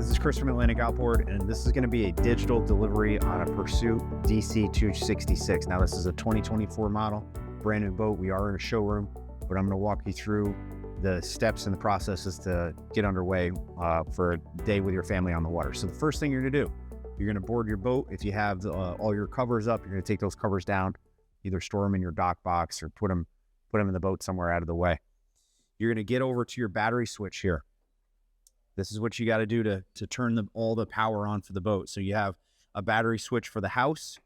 This is Chris from Atlantic Outboard, and this is going to be a digital delivery on a Pursuit DC266. Now, this is a 2024 model, brand new boat. We are in a showroom, but I'm going to walk you through the steps and the processes to get underway for a day with your family on the water. So the first thing you're going to do, you're going to board your boat. If you have all your covers up, you're going to take those covers down, either store them in your dock box or put them in the boat somewhere out of the way. You're going to get over to your battery switch here. This is what you got to do to turn all the power on for the boat. So you have a battery switch for the house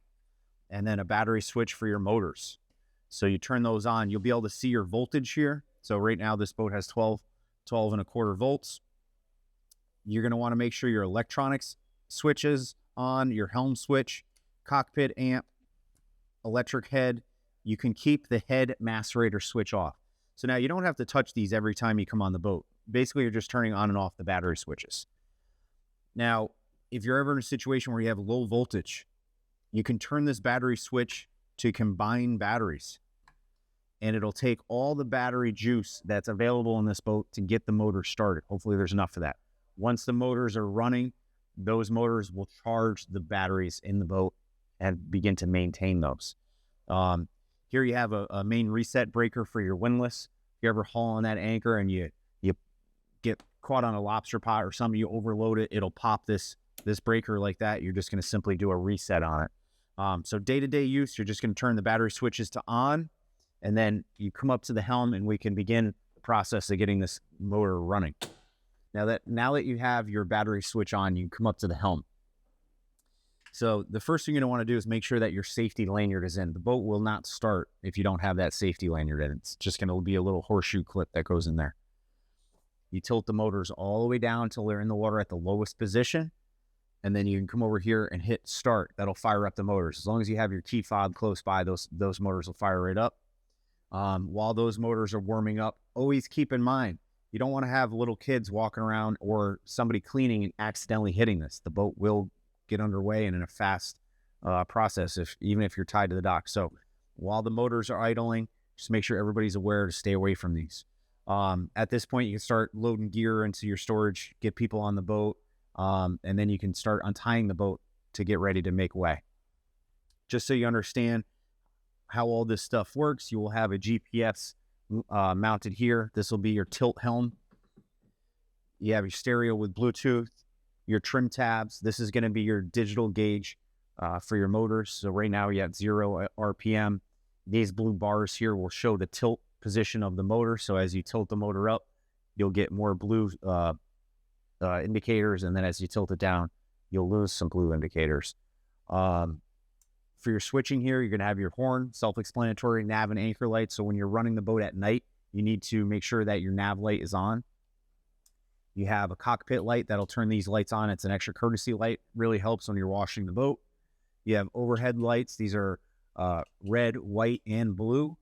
and then a battery switch for your motors. So you turn those on. You'll be able to see your voltage here. So right now this boat has 12 and a quarter volts. You're going to want to make sure your electronics switches on, your Helm switch, cockpit amp, electric head. You can keep the head macerator switch off. So now you don't have to touch these every time you come on the boat. Basically, you're just turning on and off the battery switches. Now, if you're ever in a situation where you have low voltage, you can turn this battery switch to combine batteries, and it'll take all the battery juice that's available in this boat to get the motor started. Hopefully, there's enough of that. Once the motors are running, those motors will charge the batteries in the boat and begin to maintain those. Here you have a main reset breaker for your windlass. If you're ever hauling that anchor and you get caught on a lobster pot or something, you overload it, it'll pop this breaker like that. You're just going to simply do a reset on it. So day-to-day use, you're just going to turn the battery switches to on, and then you come up to the helm and we can begin the process of getting this motor running. Now that you have your battery switch on, you come up to the helm. So the first thing you're going to want to do is make sure that your safety lanyard is in. The boat will not start if you don't have that safety lanyard in. It's just going to be a little horseshoe clip that goes in there. You tilt the motors all the way down until they're in the water at the lowest position, and then you can come over here and hit start. That'll fire up the motors. As long as you have your key fob close by, those motors will fire right up. While those motors are warming up, always keep in mind, you don't want to have little kids walking around or somebody cleaning and accidentally hitting this. The boat will get underway and in a fast process, even if you're tied to the dock. So while the motors are idling, just make sure everybody's aware to stay away from these. At this point, you can start loading gear into your storage, get people on the boat, and then you can start untying the boat to get ready to make way. Just so you understand how all this stuff works, you will have a GPS mounted here. This will be your tilt helm. You have your stereo with Bluetooth, your trim tabs. This is going to be your digital gauge for your motors. So right now you have 0 RPM. These blue bars here will show the tilt position of the motor. So as you tilt the motor up, you'll get more blue indicators, and then as you tilt it down, you'll lose some blue indicators. For your switching here, you're going to have your horn, self-explanatory, nav and anchor light. So when you're running the boat at night, you need to make sure that your nav light is on. You have a cockpit light that'll turn these lights on. It's an extra courtesy light, really helps when you're washing the boat. You have overhead lights. These are red, white, and blue.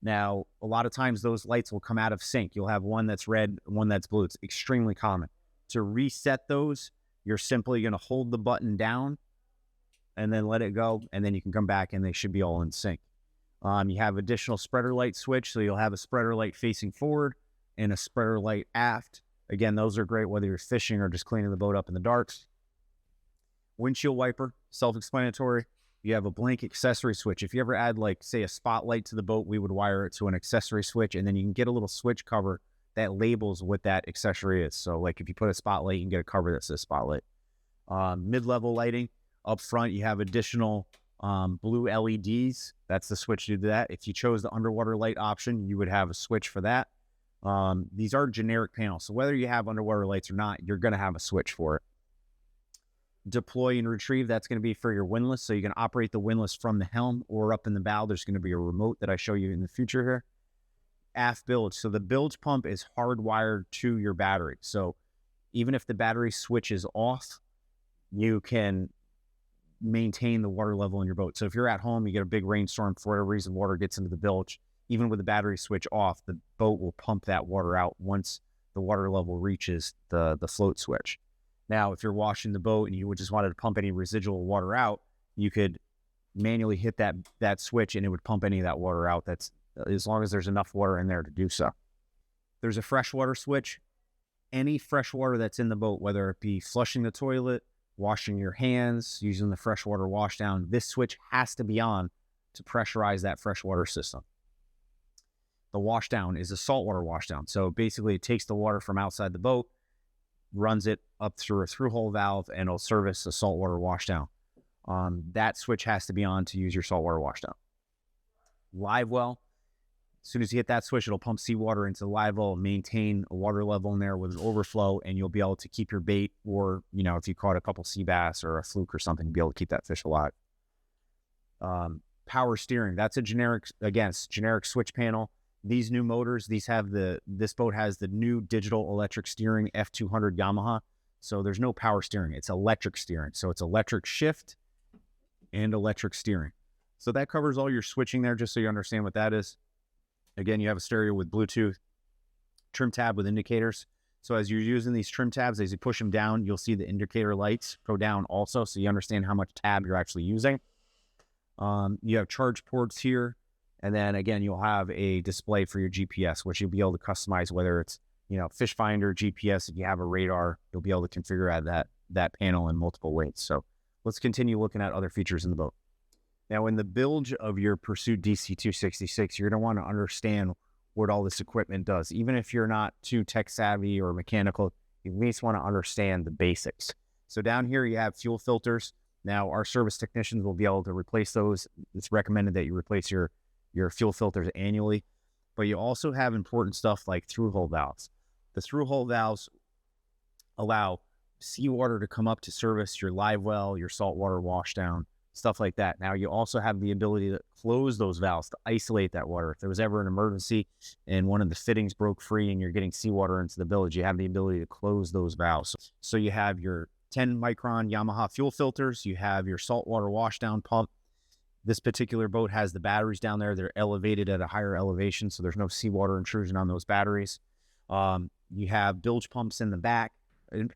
Now, a lot of times those lights will come out of sync. You'll have one that's red, one that's blue. It's extremely common. To reset those, you're simply going to hold the button down and then let it go, and then you can come back and they should be all in sync. You have additional spreader light switch, so you'll have a spreader light facing forward and a spreader light aft. Again, those are great whether you're fishing or just cleaning the boat up in the darks. Windshield wiper, self-explanatory. You have a blank accessory switch. If you ever add, like, say, a spotlight to the boat, we would wire it to an accessory switch, and then you can get a little switch cover that labels what that accessory is. So, like, if you put a spotlight, you can get a cover that says spotlight. Mid-level lighting. Up front, you have additional blue LEDs. That's the switch to do that. If you chose the underwater light option, you would have a switch for that. These are generic panels, so whether you have underwater lights or not, you're going to have a switch for it. Deploy and retrieve, that's going to be for your windlass, so you can operate the windlass from the helm or up in the bow. There's going to be a remote that I show you in the future here. Aft bilge, so the bilge pump is hardwired to your battery, so even if the battery switch is off, you can maintain the water level in your boat. So if you're at home, you get a big rainstorm, for whatever reason, water gets into the bilge, even with the battery switch off, the boat will pump that water out once the water level reaches the float switch. Now, if you're washing the boat and you just wanted to pump any residual water out, you could manually hit that switch and it would pump any of that water out. That's as long as there's enough water in there to do so. There's a freshwater switch. any fresh water that's in the boat, whether it be flushing the toilet, washing your hands, using the freshwater washdown, this switch has to be on to pressurize that freshwater system. The washdown is a saltwater washdown. So basically it takes the water from outside the boat, runs it up through a through-hole valve, and it'll service a saltwater washdown. That switch has to be on to use your saltwater washdown. Live well, as soon as you hit that switch, it'll pump seawater into the live well, maintain a water level in there with an overflow, and you'll be able to keep your bait, or, you know, if you caught a couple sea bass or a fluke or something, be able to keep that fish alive. Power steering, that's a generic switch panel. These new motors, this boat has the new digital electric steering F200 Yamaha. So there's no power steering, it's electric steering. So it's electric shift and electric steering. So that covers all your switching there, just so you understand what that is. Again, you have a stereo with Bluetooth, trim tab with indicators. So as you're using these trim tabs, as you push them down, you'll see the indicator lights go down also, so you understand how much tab you're actually using. You have charge ports here. And then again, you'll have a display for your GPS, which you'll be able to customize, whether it's, you know, fish finder, GPS. If you have a radar, you'll be able to configure that panel in multiple ways. So let's continue looking at other features in the boat. Now, in the bilge of your Pursuit DC266, you're going to want to understand what all this equipment does. Even if you're not too tech savvy or mechanical, you at least want to understand the basics. So down here, you have fuel filters. Now, our service technicians will be able to replace those. It's recommended that you replace your fuel filters annually, but you also have important stuff like through-hole valves. The through-hole valves allow seawater to come up to service your live well, your saltwater washdown, stuff like that. Now, you also have the ability to close those valves to isolate that water. If there was ever an emergency and one of the fittings broke free and you're getting seawater into the bilge, you have the ability to close those valves. So you have your 10 micron Yamaha fuel filters, you have your saltwater washdown pump. This particular boat has the batteries down there. They're elevated at a higher elevation, so there's no seawater intrusion on those batteries. You have bilge pumps in the back.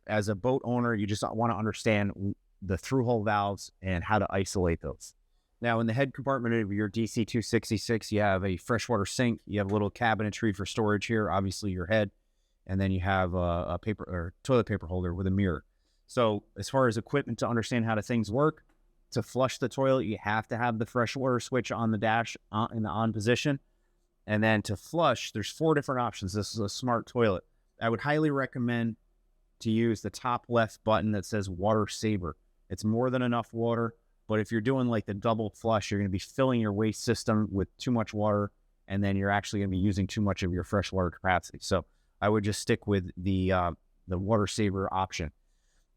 As a boat owner, you just want to understand the through-hole valves and how to isolate those. Now, in the head compartment of your DC266, you have a freshwater sink. You have a little cabinetry for storage here, obviously your head, and then you have a paper or toilet paper holder with a mirror. So as far as equipment to understand how things work, to flush the toilet, you have to have the freshwater switch on the dash in the on position. And then to flush, there's 4 different options. This is a smart toilet. I would highly recommend to use the top left button that says water saver. It's more than enough water, but if you're doing like the double flush, you're going to be filling your waste system with too much water, and then you're actually going to be using too much of your freshwater capacity. So I would just stick with the water saver option.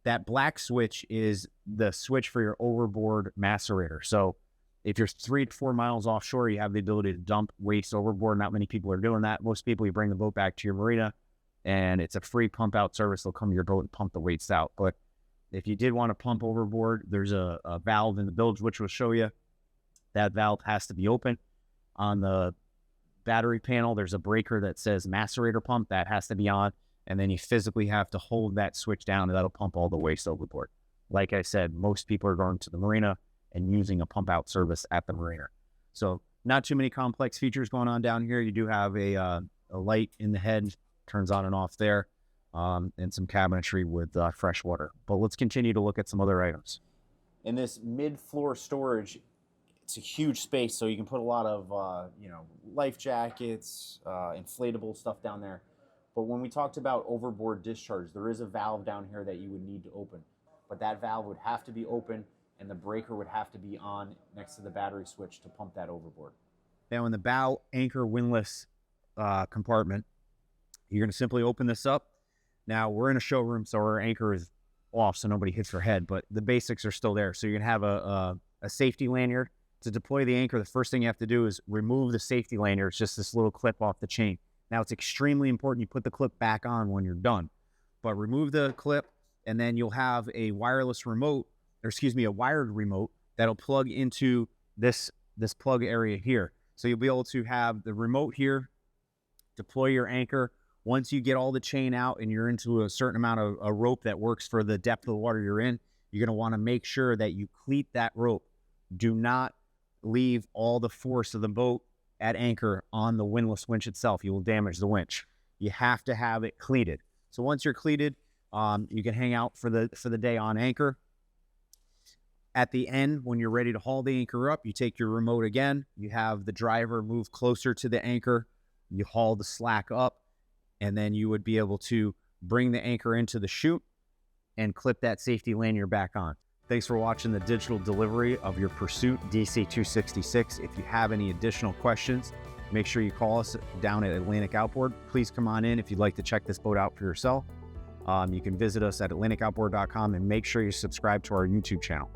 That black switch is the switch for your overboard macerator. So if you're 3 to 4 miles offshore, you have the ability to dump waste overboard. Not many people are doing that. Most people, you bring the boat back to your marina, and it's a free pump out service. They'll come to your boat and pump the waste out. But if you did want to pump overboard, there's a valve in the bilge, which will show you. That valve has to be open. On the battery panel, there's a breaker that says macerator pump. That has to be on. And then you physically have to hold that switch down, and that'll pump all the waste overboard. Like I said, most people are going to the marina and using a pump out service at the marina. So not too many complex features going on down here. You do have a light in the head, turns on and off there, and some cabinetry with fresh water. But let's continue to look at some other items. In this mid-floor storage, it's a huge space, so you can put a lot of life jackets, inflatable stuff down there. But when we talked about overboard discharge, there is a valve down here that you would need to open. But that valve would have to be open, and the breaker would have to be on next to the battery switch to pump that overboard. Now in the bow anchor windlass compartment, you're going to simply open this up. Now we're in a showroom, so our anchor is off so nobody hits their head, but the basics are still there. So you're going to have a safety lanyard. To deploy the anchor, the first thing you have to do is remove the safety lanyard. It's just this little clip off the chain. Now, it's extremely important you put the clip back on when you're done. But remove the clip, and then you'll have a wireless remote, a wired remote that'll plug into this plug area here. So you'll be able to have the remote here, deploy your anchor. Once you get all the chain out and you're into a certain amount of a rope that works for the depth of the water you're in, you're going to want to make sure that you cleat that rope. Do not leave all the force of the boat at anchor on the windlass winch itself. You will damage the winch. You have to have it cleated. So once you're cleated, you can hang out for the day on anchor. At the end, when you're ready to haul the anchor up, you take your remote again. You have the driver move closer to the anchor. You haul the slack up, and then you would be able to bring the anchor into the chute and clip that safety lanyard back on. Thanks for watching the digital delivery of your Pursuit DC266. If you have any additional questions, make sure you call us down at Atlantic Outboard. Please come on in if you'd like to check this boat out for yourself. You can visit us at atlanticoutboard.com and make sure you subscribe to our YouTube channel.